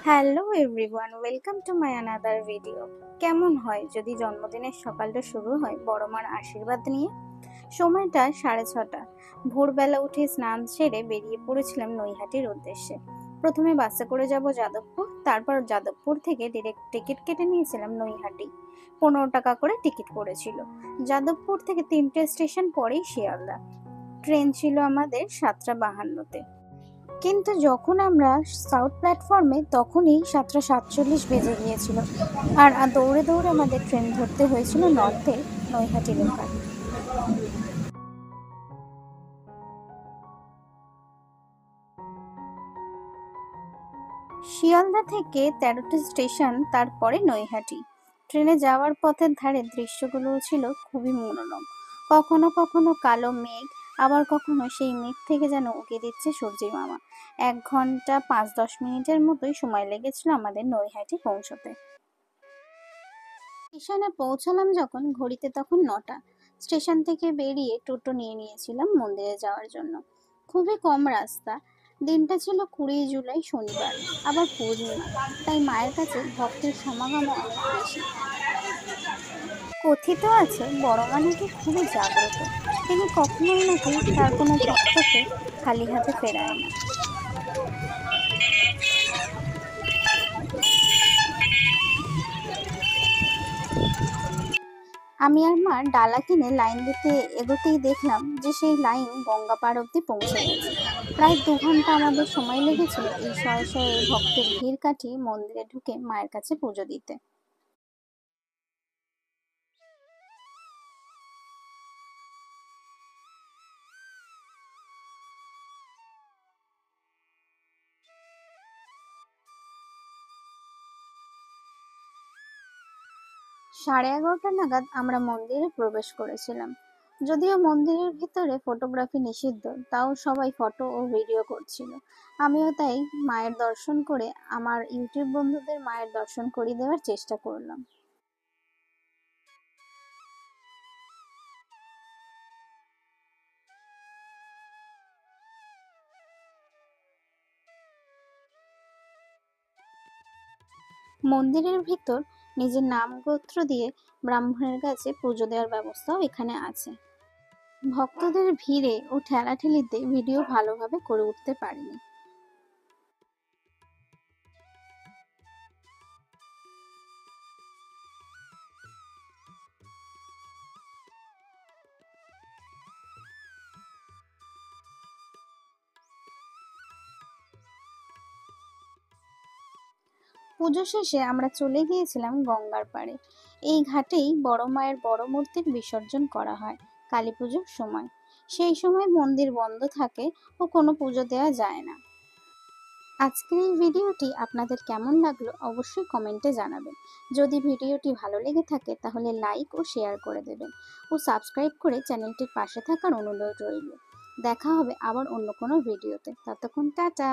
Hello everyone, welcome to my another video. কেমন হয় যদি জন্মদিনের সকালটা শুরু হয় বড় মার আশীর্বাদ নিয়ে। সময়টা 6:30। ভোরবেলা উঠে স্নান সেরে বেরিয়ে পড়েছিলাম নৈহাটির উদ্দেশ্যে। প্রথমে বাসে করে যাব যাদবপুর, তারপর যাদবপুর থেকে ডিরেক্ট টিকিট কেটে নিয়েছিলাম নৈহাটি। 15 টাকা করে টিকিট পড়েছিল। যাদবপুর থেকে 3টে স্টেশন পরেই শিয়ালদা। ট্রেন ছিল আমাদের 7:52-তে। কিন্তু যখন আমরা সাউথ প্ল্যাটফর্মে তখনই 7:47 বেজে গিয়েছিল। আর দৌড়ে দৌড়ে আমাদের ট্রেন ধরতে হয়েছিল নর্থে, নৈহাটি লোকাল। শিয়ালদা থেকে 13টে স্টেশন, তারপরে নৈহাটি। ট্রেনে যাওয়ার পথের ধারে দৃশ্যগুলো ছিল খুবই মনোরম। কখনো কখনো কালো মেঘ, আবার কখনো সেই মেঘ থেকে যেন উঁকি দিচ্ছে সূর্যি মামা। 1 ঘন্টা 5-10 মিনিটের মতোই সময় লেগেছিল আমাদের নৈহাটি পৌঁছতে। স্টেশনে পৌঁছালাম যখন, ঘড়িতে তখন 9টা। স্টেশন থেকে বেরিয়ে টোটো নিয়ে নিয়েছিলাম মন্দিরে যাওয়ার জন্য। খুবই কম রাস্তা। দিনটা ছিল 20 জুলাই, শনিবার, আবার পূর্ণিমা, তাই মায়ের কাছে ভক্তের সমাগমও অনেক বেশি। কথিত আছে বড় মা নাকি খুবই জাগ্রত। তিনি কখনোই নাকি তার কোনো ভক্তকে খালি হাতে ফেরায় না। আমি আর মা ডালা কিনে লাইন দিতে এগোতেই দেখলাম যে সেই লাইন গঙ্গা পার অব্দি পৌঁছে গেছে। প্রায় 2 ঘন্টা আমাদের সময় লেগেছিল এই শয়ে শয়ে ভক্তের ভিড় কাটিয়ে মন্দিরে ঢুকে মায়ের কাছে পুজো দিতে। সাড়ে 11টা নাগাদ আমরা মন্দিরে প্রবেশ করেছিলাম। যদিও মন্দিরের ভিতরে ফটোগ্রাফি নিষিদ্ধ, তাও সবাই ফটো ও ভিডিও করছিল। আমিও তাই মায়ের দর্শন করে আমার ইউটিউব বন্ধুদের মায়ের দর্শন করিয়ে দেওয়ার চেষ্টা করলাম। মন্দিরের ভিতর নিজের নাম গোত্র দিয়ে ব্রাহ্মণের কাছে পুজো দেওয়ার ব্যবস্থাও এখানে আছে। ভক্তদের ভিড়ে ও ঠেলাঠেলিতে ভিডিও ভালোভাবে করে উঠতে পারিনি। পুজো শেষে আমরা চলে গিয়েছিলাম গঙ্গার পাড়ে। এই ঘাটেই বড় মায়ের বড় মূর্তির বিসর্জন করা হয় কালী পুজোর সময়। সেই সময় মন্দির বন্ধ থাকে ও কোনো পুজো দেওয়া যায় না। আজকের এই ভিডিওটি আপনাদের কেমন লাগলো অবশ্যই কমেন্টে জানাবেন। যদি ভিডিওটি ভালো লেগে থাকে তাহলে লাইক ও শেয়ার করে দেবেন ও সাবস্ক্রাইব করে চ্যানেলটির পাশে থাকার অনুরোধ রইল। দেখা হবে আবার অন্য কোনো ভিডিওতে। ততক্ষণ টাটা।